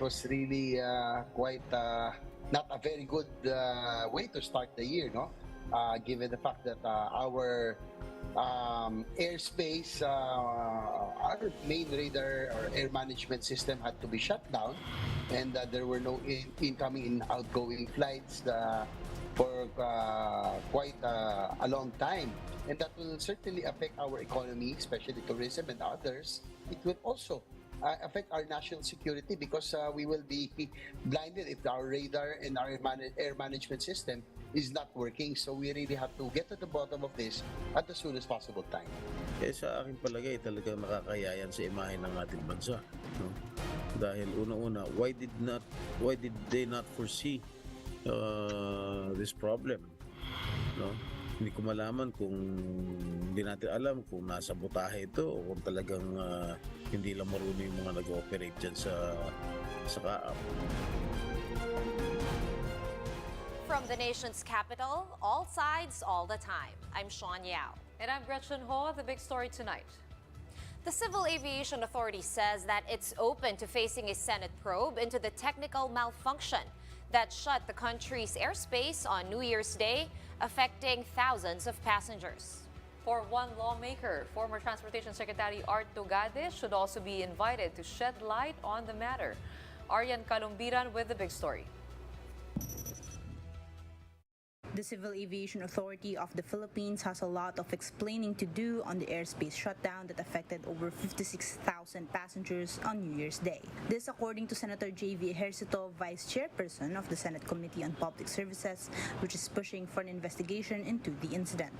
was really quite not a very good way to start the year, no? Given the fact that our airspace, our main radar or air management system had to be shut down, and there were no incoming and outgoing flights for quite a long time. And that will certainly affect our economy, especially tourism and others. It will also affect our national security because we will be blinded if our radar and our air management system is not working. So we really have to get to the bottom of this at the soonest possible time. Sa aking palagay, talagang nakakayayan sa imahe ng ating bansa. No? Dahil una-una, why did they not foresee this problem? No? Hindi ko malaman kung hindi natin alam kung nasa butahe ito o kung talagang hindi lang marunong yung mga nag-ooperate dyan sa Kaap. From the nation's capital, all sides, all the time. I'm Sean Yao. And I'm Gretchen Ho. The big story tonight. The Civil Aviation Authority says that it's open to facing a Senate probe into the technical malfunction that shut the country's airspace on New Year's Day, affecting thousands of passengers. For one lawmaker, former Transportation Secretary Art Tugade should also be invited to shed light on the matter. Arian Calumbiran with the big story. The Civil Aviation Authority of the Philippines has a lot of explaining to do on the airspace shutdown that affected over 56,000 passengers on New Year's Day. This according to Senator J.V. Ejercito, Vice Chairperson of the Senate Committee on Public Services, which is pushing for an investigation into the incident.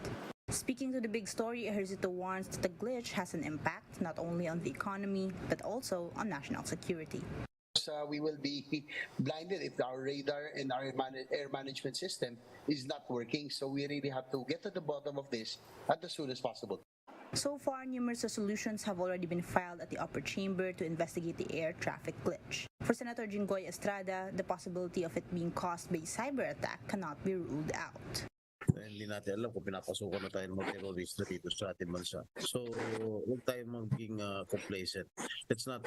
Speaking to the big story, Ejercito warns that the glitch has an impact not only on the economy but also on national security. We will be blinded if our radar and our air management system is not working. So we really have to get to the bottom of this at the soonest possible. So far, numerous resolutions have already been filed at the upper chamber to investigate the air traffic glitch. For Senator Jinggoy Estrada, the possibility of it being caused by cyber attack cannot be ruled out. Hindi natin alam kung pinapasukan na tayo ng mga terorista dito sa ating bansa. So, huwag tayo maging complacent. Let's not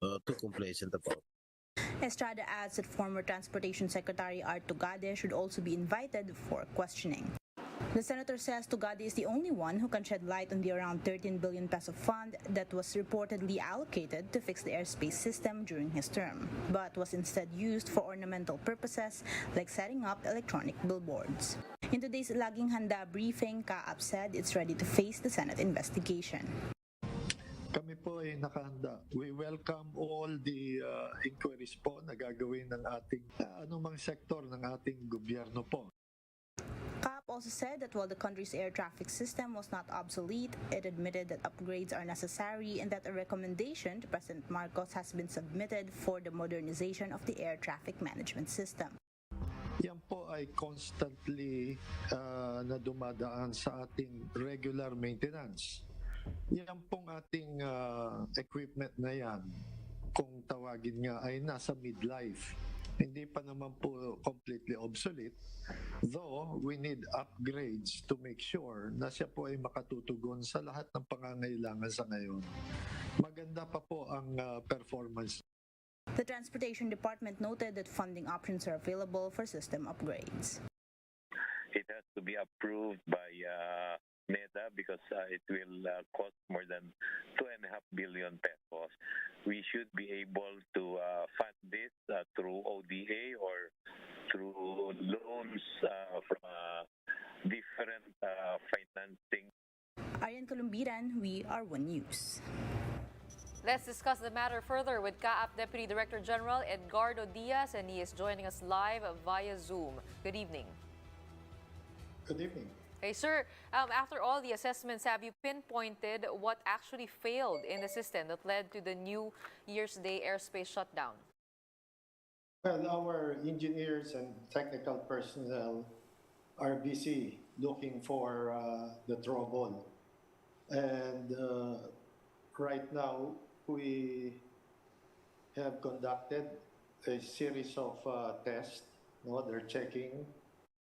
too complacent about. Estrada adds that former Transportation Secretary Art Tugade should also be invited for questioning. The senator says Tugade is the only one who can shed light on the around 13 billion peso fund that was reportedly allocated to fix the airspace system during his term, but was instead used for ornamental purposes like setting up electronic billboards. In today's Laging Handa briefing, Kaap said it's ready to face the Senate investigation. Kami po ay nakahanda. We welcome all the inquiries po na gagawin ng ating anumang sektor ng ating gobyerno po. Kaap also said that while the country's air traffic system was not obsolete, it admitted that upgrades are necessary and that a recommendation to President Marcos has been submitted for the modernization of the air traffic management system. Yan po ay constantly na dumadaan sa ating regular maintenance. Yan pong ating equipment na yan, kung tawagin nga, ay nasa midlife. Hindi pa naman po completely obsolete, though we need upgrades to make sure na siya po ay makatutugon sa lahat ng pangangailangan sa ngayon. Maganda pa po ang performance. The Transportation Department noted that funding options are available for system upgrades. It has to be approved by NEDA because it will cost more than 2.5 billion pesos. We should be able to fund this through ODA or through loans from different financing. Arian Calumbiran, we are One News. Let's discuss the matter further with Kaap Deputy Director General Edgardo Diaz, and he is joining us live via Zoom. Good evening. Good evening. Hey, sir, after all the assessments, have you pinpointed what actually failed in the system that led to the New Year's Day airspace shutdown? Well, our engineers and technical personnel are busy looking for the trouble. And right now, we have conducted a series of tests. No, they're checking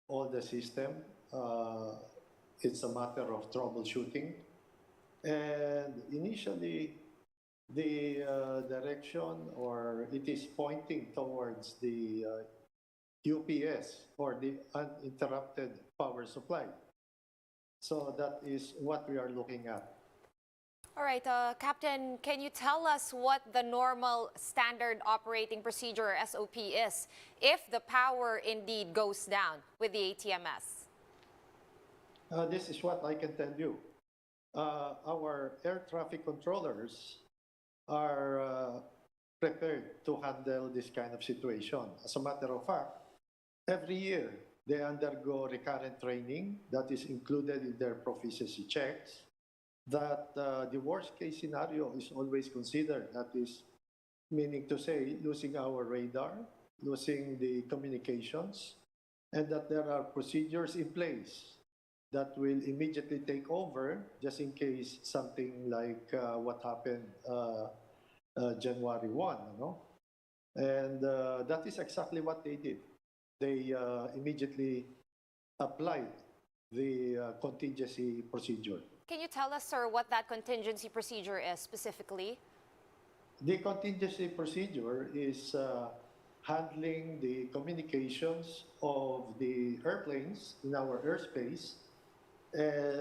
all the system. It's a matter of troubleshooting. And initially, the direction, or it is pointing towards the UPS, or the uninterrupted power supply. So that is what we are looking at. All right, Captain, can you tell us what the normal standard operating procedure or SOP is if the power indeed goes down with the ATMS? This is what I can tell you. Our air traffic controllers are prepared to handle this kind of situation. As a matter of fact, every year they undergo recurrent training that is included in their proficiency checks, that the worst case scenario is always considered. That is meaning to say losing our radar, losing the communications, and that there are procedures in place that will immediately take over just in case something like what happened January 1, And that is exactly what they did. They immediately applied the contingency procedure. Can you tell us, sir, what that contingency procedure is specifically? The contingency procedure is handling the communications of the airplanes in our airspace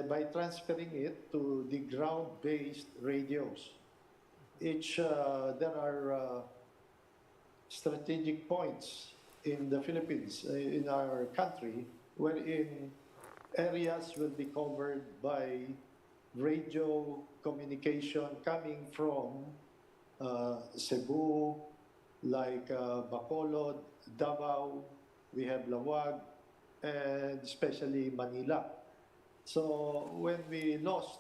by transferring it to the ground-based radios. There are strategic points in the Philippines, in our country, wherein areas will be covered by radio communication coming from Cebu, like Bacolod, Davao, we have Lawag, and especially Manila. So when we lost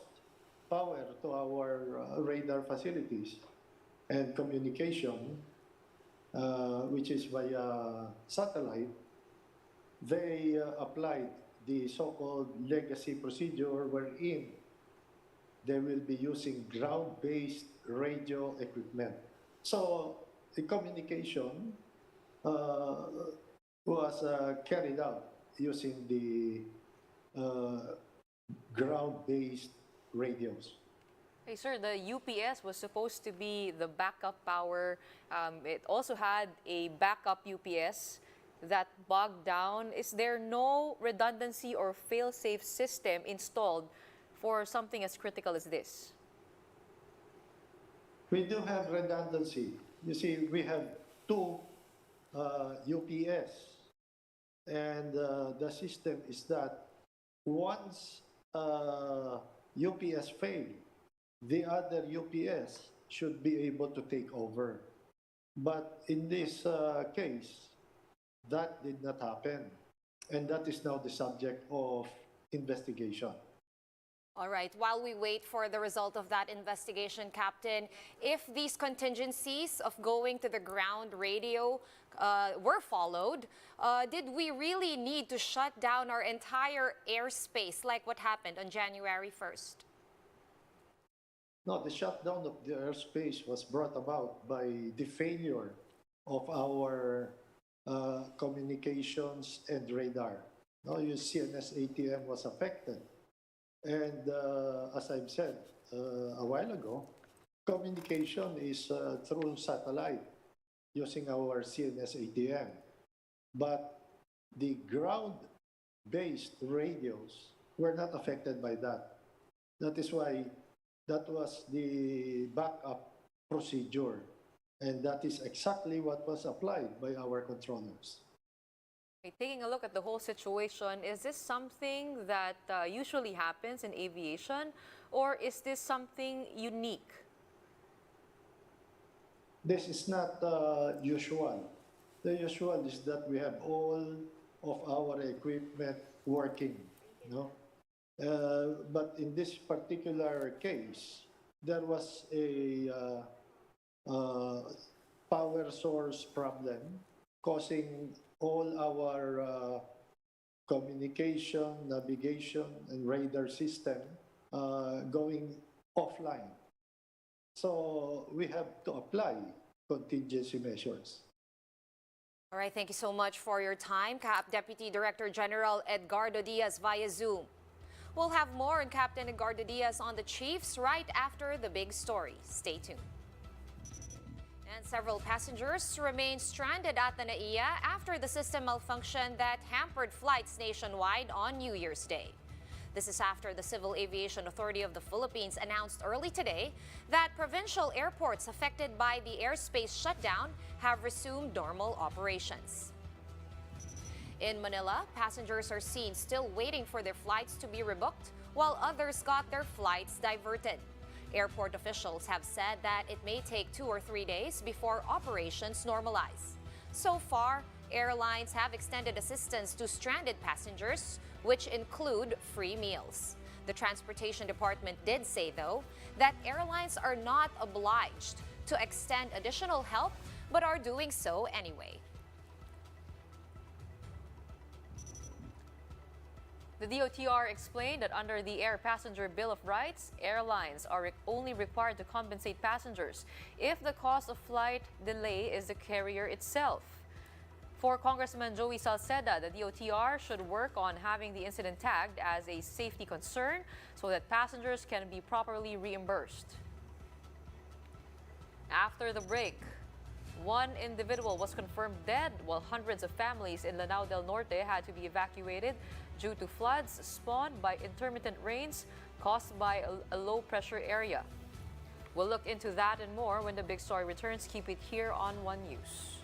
power to our radar facilities and communication, which is via satellite, they applied the so-called legacy procedure, wherein they will be using ground-based radio equipment. So the communication was carried out using the ground-based radios. Hey, sir, the UPS was supposed to be the backup power. It also had a backup UPS that bogged down. Is there no redundancy or fail-safe system installed for something as critical as this? We do have redundancy. You see, we have two UPS, and the system is that once UPS failed, the other UPS should be able to take over. But in this case, that did not happen, and that is now the subject of investigation. All right, while we wait for the result of that investigation, Captain, if these contingencies of going to the ground radio were followed, did we really need to shut down our entire airspace like what happened on January 1st? No, the shutdown of the airspace was brought about by the failure of our communications and radar. Now, your CNS ATM was affected. And as I've said a while ago, communication is through satellite using our CNS ATM. But the ground-based radios were not affected by that. That is why that was the backup procedure. And that is exactly what was applied by our controllers. Taking a look at the whole situation, is this something that usually happens in aviation, or is this something unique? This is not usual. The usual is that we have all of our equipment working, but in this particular case, there was a power source problem causing all our communication, navigation, and radar system going offline. So we have to apply contingency measures. All right, thank you so much for your time, Deputy Director General Edgardo Diaz via Zoom. We'll have more on Captain Edgardo Diaz on the Chiefs right after the big story. Stay tuned. And several passengers remain stranded at the NAIA after the system malfunction that hampered flights nationwide on New Year's Day. This is after the Civil Aviation Authority of the Philippines announced early today that provincial airports affected by the airspace shutdown have resumed normal operations. In Manila, passengers are seen still waiting for their flights to be rebooked, while others got their flights diverted. Airport officials have said that it may take 2 or 3 days before operations normalize. So far, airlines have extended assistance to stranded passengers, which include free meals. The Transportation Department did say, though, that airlines are not obliged to extend additional help, but are doing so anyway. The DOTR explained that under the Air Passenger Bill of Rights, airlines are only required to compensate passengers if the cause of flight delay is the carrier itself. For Congressman Joey Salceda, the DOTR should work on having the incident tagged as a safety concern so that passengers can be properly reimbursed. After the break, one individual was confirmed dead while hundreds of families in Lanao del Norte had to be evacuated due to floods spawned by intermittent rains caused by a low-pressure area. We'll look into that and more when the big story returns. Keep it here on One News.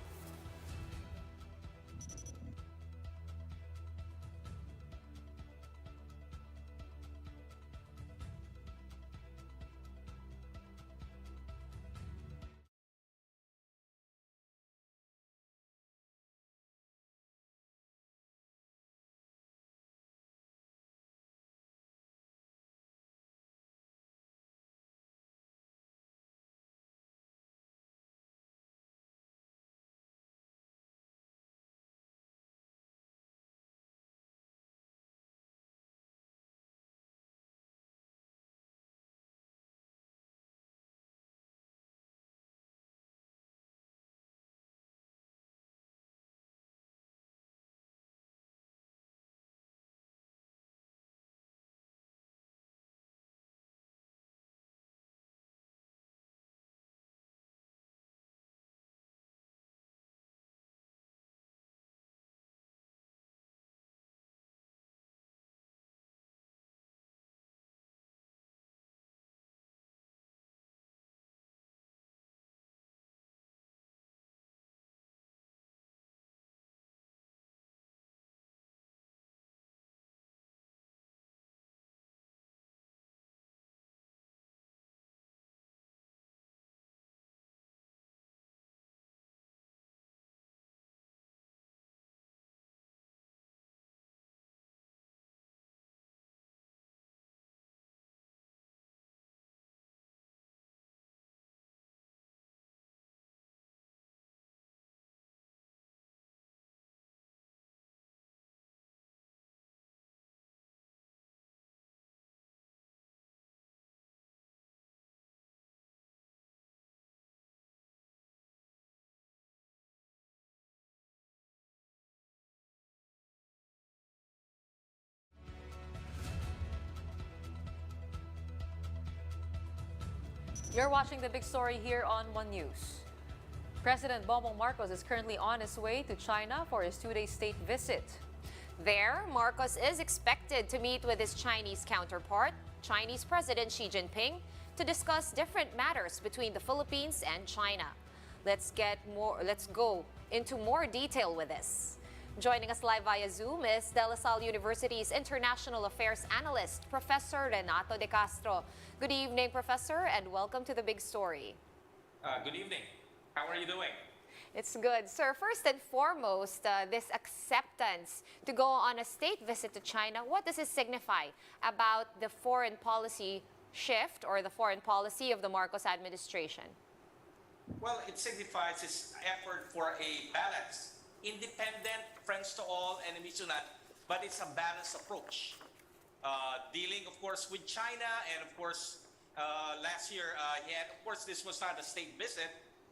You're watching the big story here on One News. President Bongbong Marcos is currently on his way to China for his 2-day state visit. There, Marcos is expected to meet with his Chinese counterpart, Chinese President Xi Jinping, to discuss different matters between the Philippines and China. Let's go into more detail with this. Joining us live via Zoom is De La Salle University's International Affairs Analyst, Professor Renato De Castro. Good evening, Professor, and welcome to the big story. Good evening. How are you doing? It's good. Sir, first and foremost, this acceptance to go on a state visit to China, what does it signify about the foreign policy shift or the foreign policy of the Marcos administration? Well, it signifies its effort for a balance. Independent, friends to all, enemies to none, but it's a balanced approach. Dealing, of course, with China, and of course, last year, of course, this was not a state visit.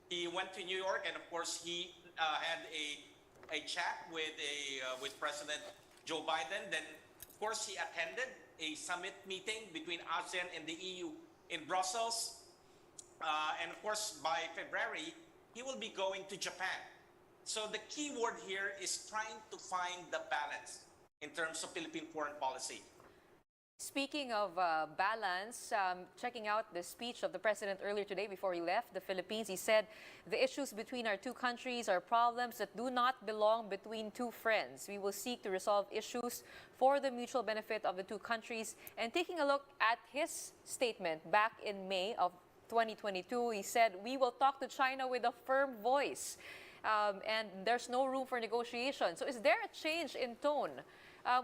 He went to New York, and of course, he had a chat with President Joe Biden. Then, of course, he attended a summit meeting between ASEAN and the EU in Brussels. And of course, by February, he will be going to Japan. So the key word here is trying to find the balance in terms of Philippine foreign policy. Speaking of balance, checking out the speech of the president earlier today before he left the Philippines, he said the issues between our two countries are problems that do not belong between two friends. We will seek to resolve issues for the mutual benefit of the two countries. And taking a look at his statement back in May of 2022, he said, we will talk to China with a firm voice. And there's no room for negotiation. So is there a change in tone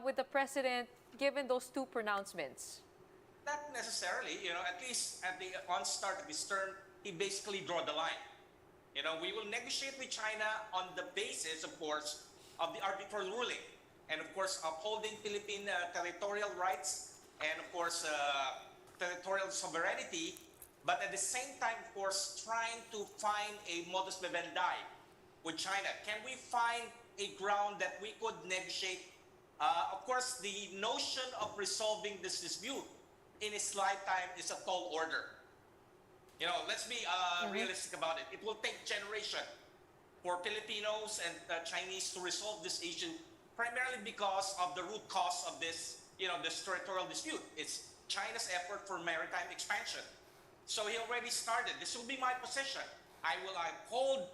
with the president given those two pronouncements? Not necessarily, at least at the onstart of his term, he basically drew the line. We will negotiate with China on the basis, of course, of the arbitral ruling, and of course, upholding Philippine territorial rights and, of course, territorial sovereignty, but at the same time, of course, trying to find a modus vivendi with China. Can we find a ground that we could negotiate? Of course, the notion of resolving this dispute in his lifetime is a tall order. Let's be realistic about it. It will take generation for Filipinos and Chinese to resolve this issue, primarily because of the root cause of this, this territorial dispute. It's China's effort for maritime expansion. So he already started. This will be my position. I will uphold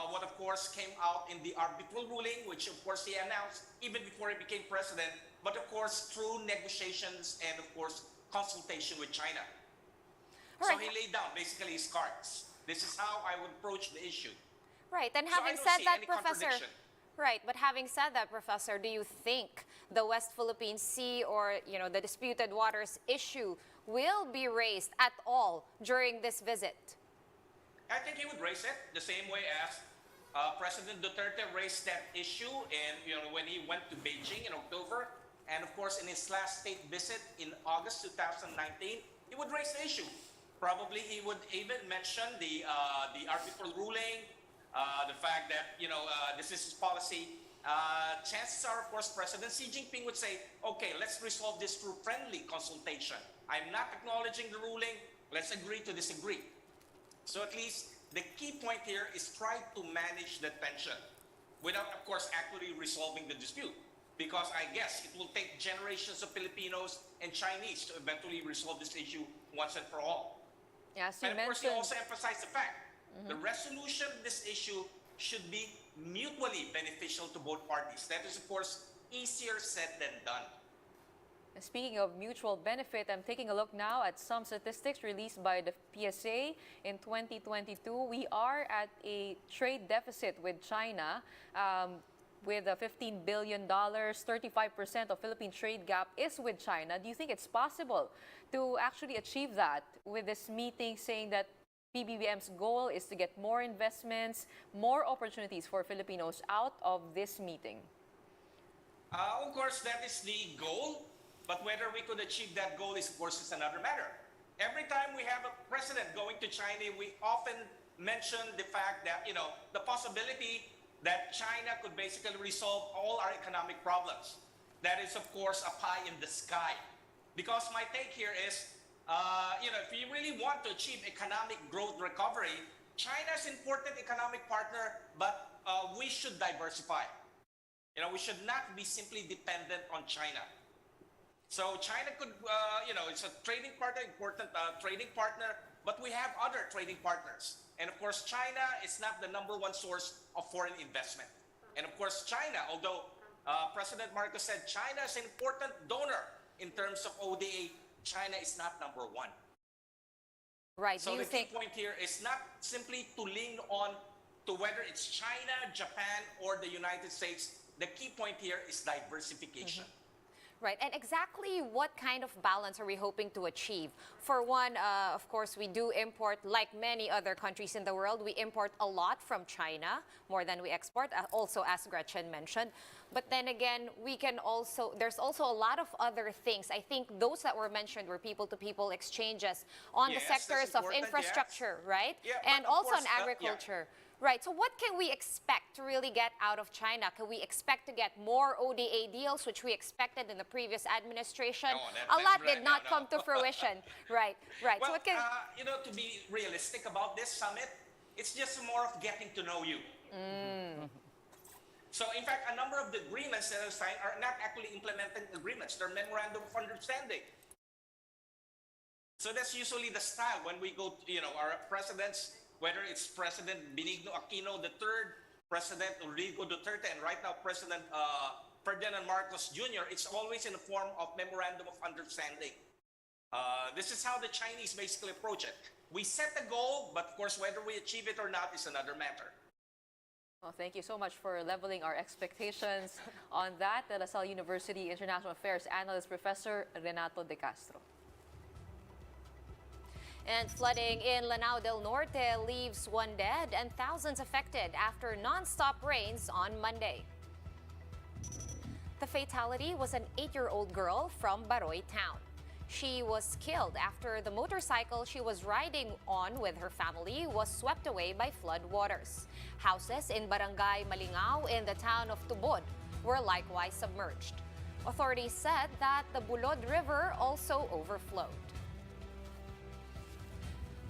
what, of course, came out in the arbitral ruling, which, of course, he announced even before he became president, but, of course, through negotiations and, of course, consultation with China. All So right. he laid down basically his cards. This is how I would approach the issue. Right, and So I having don't said see that, any Professor, contradiction. right, but having said that, Professor, do you think the West Philippine Sea or, the disputed waters issue will be raised at all during this visit? I think he would raise it the same way as President Duterte raised that issue and when he went to Beijing in October, and of course in his last state visit in August 2019, he would raise the issue. Probably he would even mention the arbitral ruling, the fact that this is his policy. Chances are, of course, President Xi Jinping would say, okay, let's resolve this through friendly consultation. I'm not acknowledging the ruling. Let's agree to disagree. So at least the key point here is try to manage the tension without, of course, actually resolving the dispute. Because I guess it will take generations of Filipinos and Chinese to eventually resolve this issue once and for all. Yeah, so you And of course, he mentioned, also emphasized the fact the resolution of this issue should be mutually beneficial to both parties. That is, of course, easier said than done. speaking of mutual benefit, I'm taking a look now at some statistics released by the PSA in 2022. We are at a trade deficit with China. With a $15 billion, 35% of Philippine trade gap is with China. Do you think it's possible to actually achieve that with this meeting, saying that PBBM's goal is to get more investments, more opportunities for Filipinos out of this meeting? Of course, that is the goal, but whether we could achieve that goal is, of course, is another matter. Every time we have a president going to China, we often mention the fact that, the possibility that China could basically resolve all our economic problems. That is, of course, a pie in the sky. Because my take here is, if we really want to achieve economic growth recovery, China is an important economic partner, but we should diversify. We should not be simply dependent on China. So China could, it's a trading partner, important trading partner, but we have other trading partners. And of course, China is not the number one source of foreign investment. And of course, China, although President Marcos said China is an important donor in terms of ODA, China is not number one. Right, So do you the key think... point here is not simply to lean on to whether it's China, Japan, or the United States. The key point here is diversification. Right, and exactly what kind of balance are we hoping to achieve? For one, of course, we do import, like many other countries in the world, we import a lot from China, more than we export, also as Gretchen mentioned. But then again, there's also a lot of other things. I think those that were mentioned were people-to-people exchanges on Yes, the that's sectors of important, infrastructure, right? Yeah, And but of also course, in yeah. agriculture. Right, so what can we expect to really get out of China? Can we expect to get more ODA deals, which we expected in the previous administration? No, A lot that's did not right. come to fruition. Right. So Well, what can... to be realistic about this summit, It's just more of getting to know you. So, in fact, a number of the agreements that are signed are not actually implementing agreements. They're memorandum of understanding. So that's usually the style when we go to, our presidents, whether it's President Benigno Aquino III, President Rodrigo Duterte, and right now President Ferdinand Marcos Jr., it's always in the form of memorandum of understanding. This is how the Chinese basically approach it. We set a goal, but of course, whether we achieve it or not is another matter. Well, thank you so much for leveling our expectations on that. De La Salle University International Affairs Analyst Professor Renato De Castro. And flooding in Lanao del Norte leaves 1 dead and thousands affected after non-stop rains on Monday. The fatality was an 8-year-old girl from Baroy town. She was killed after the motorcycle she was riding on with her family was swept away by flood waters. Houses in Barangay Malingao in the town of Tubod were likewise submerged. Authorities said that the Bulod River also overflowed.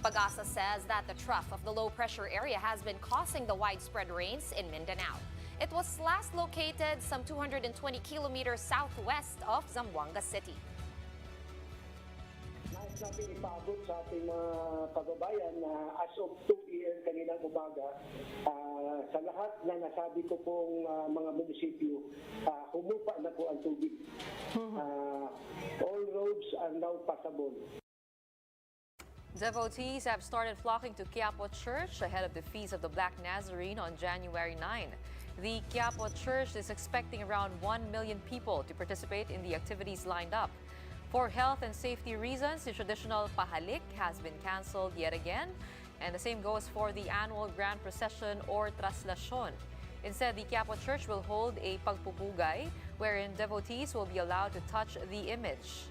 Pagasa says that the trough of the low-pressure area has been causing the widespread rains in Mindanao. It was last located some 220 kilometers southwest of Zamboanga City. Nais natin ipabot sa ating mga kababayan na as of 2 a.m. kaninang umaga, sa lahat na nasabi ko pong mga munisipyo, humupa na po ang tubig. All roads are now passable. Devotees have started flocking to Quiapo Church ahead of the Feast of the Black Nazarene on January 9. The Quiapo Church is expecting around 1 million people to participate in the activities lined up. For health and safety reasons, the traditional pahalik has been canceled yet again, and the same goes for the annual Grand Procession or Traslacion. Instead, the Quiapo Church will hold a pagpupugay wherein devotees will be allowed to touch the image.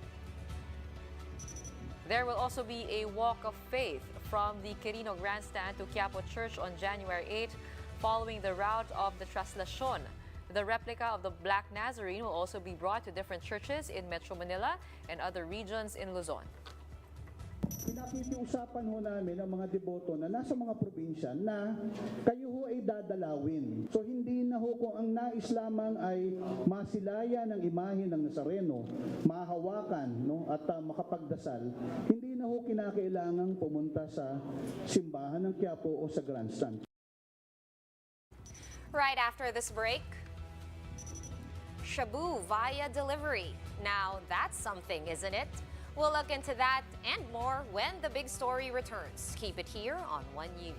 There will also be a walk of faith from the Quirino Grandstand to Quiapo Church on January 8, following the route of the Traslacion. The replica of the Black Nazarene will also be brought to different churches in Metro Manila and other regions in Luzon. Pinakikiusapan ho namin ang mga deboto na nasa mga probinsya na kayo ho ay dadalawin. So hindi na ho kung ang nais lamang ay masilaya ng imahe ng Nazareno, mahawakan at makapagdasal, hindi na ho kinakailangang pumunta sa simbahan ng Quiapo o sa grandstand. Right after this break, Shabu via delivery. Now that's something, isn't it? We'll look into that and more when the big story returns. Keep it here on One News.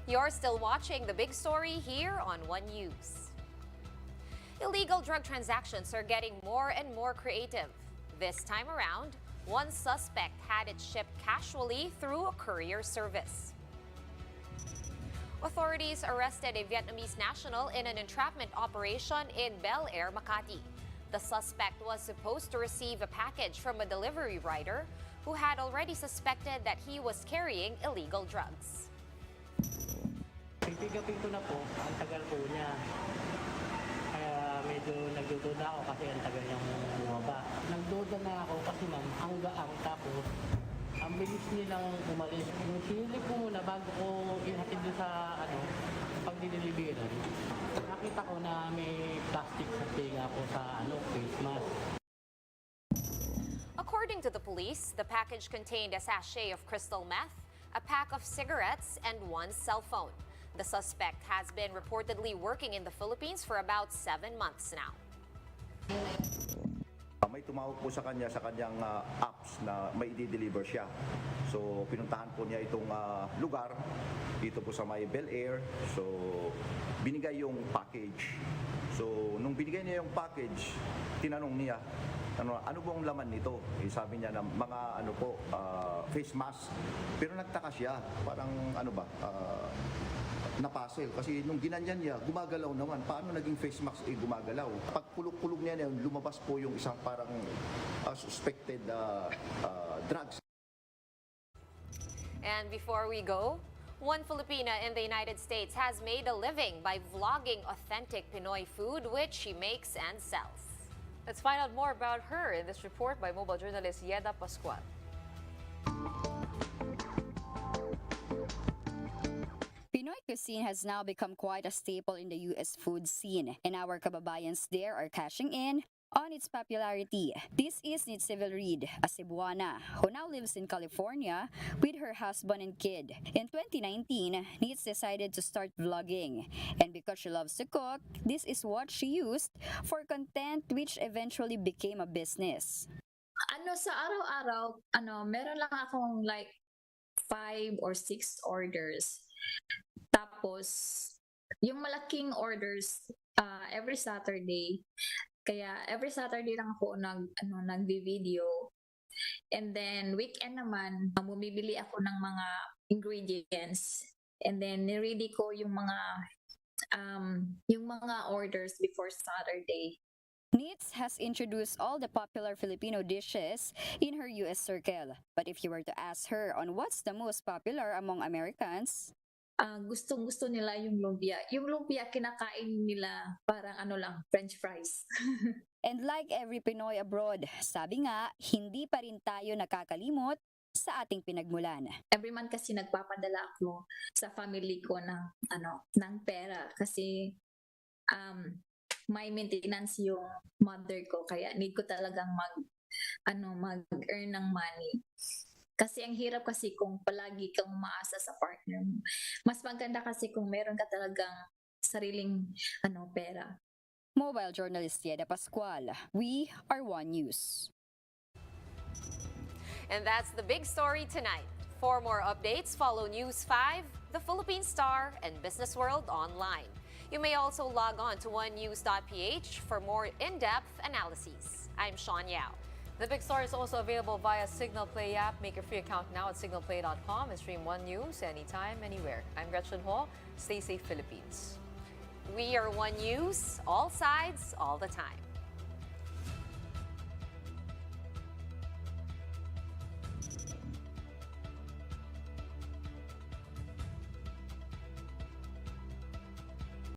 You're still watching the big story here on One News. Illegal drug transactions are getting more and more creative. This time around, one suspect had it shipped casually through a courier service. Authorities arrested a Vietnamese national in an entrapment operation in Bel Air, Makati. The suspect was supposed to receive a package from a delivery rider who had already suspected that he was carrying illegal drugs. Pito na po, ang tagal po niya. Kaya medyo nagdududa ako kasi ang tagal niyang bumaba. Nagduda na ako kasi ma'am, ang gaang tapos ang bilis nilang umalis. Yung sinilip ko muna bago ko ihatid doon sa pagdideliveran. Nakita ko na may plastic sa tinga po sa face mask. According to the police, the package contained a sachet of crystal meth, a pack of cigarettes, and one cell phone. The suspect has been reportedly working in the Philippines for about 7 months now. May tumawag po sa kanya sa kanyang apps na may i-deliver siya. So pinuntahan po niya itong lugar dito po sa may Bel Air. So binigay yung package. So nung binigay niya yung package, tinanong niya, ano bang laman nito? Sabi niya na mga face mask. Pero nagtaka siya, parang napasil kasi nung ginanyan niya, gumagalaw naman. Paano naging face mask gumagalaw? Pag kulog niya, lumabas po yung isang parang suspected drugs. And before we go, one Filipina in the United States has made a living by vlogging authentic Pinoy food, which she makes and sells. Let's find out more about her in this report by mobile journalist Yeda Pascual. Pinoy cuisine has now become quite a staple in the U.S. food scene, and our kababayans there are cashing in on its popularity. This is Nitzivel Reed, a Cebuana, who now lives in California with her husband and kid. In 2019, Nitz decided to start vlogging, and because she loves to cook, this is what she used for content, which eventually became a business. Sa araw-araw, meron lang akong like 5 or 6 orders. Tapos, yung malaking orders every Saturday. Kaya every Saturday lang ako nagvi-video. And then weekend naman, bumibili ako ng mga ingredients. And then niready ko yung mga orders before Saturday. Nitz has introduced all the popular Filipino dishes in her U.S. circle. But if you were to ask her on what's the most popular among Americans, gustong-gusto nila yung lumpia. Yung lumpia, kinakain nila parang French fries. And like every Pinoy abroad, sabi nga, hindi pa rin tayo nakakalimot sa ating pinagmulan. Every month kasi nagpapadala ako sa family ko ng pera kasi may maintenance yung mother ko kaya need ko talagang mag-earn ng money. Kasi ang hirap kasi kung palagi kang umaasa sa partner mo. Mas maganda kasi kung meron ka talagang sariling pera. Mobile journalist Yeda Pascual, we are One News. And that's the big story tonight. For more updates, follow News 5, The Philippine Star, and Business World online. You may also log on to onenews.ph for more in-depth analyses. I'm Sean Yao. The big story is also available via Signal Play app. Make a free account now at signalplay.com and stream One News anytime, anywhere. I'm Gretchen Ho. Stay safe, Philippines. We are One News, all sides, all the time.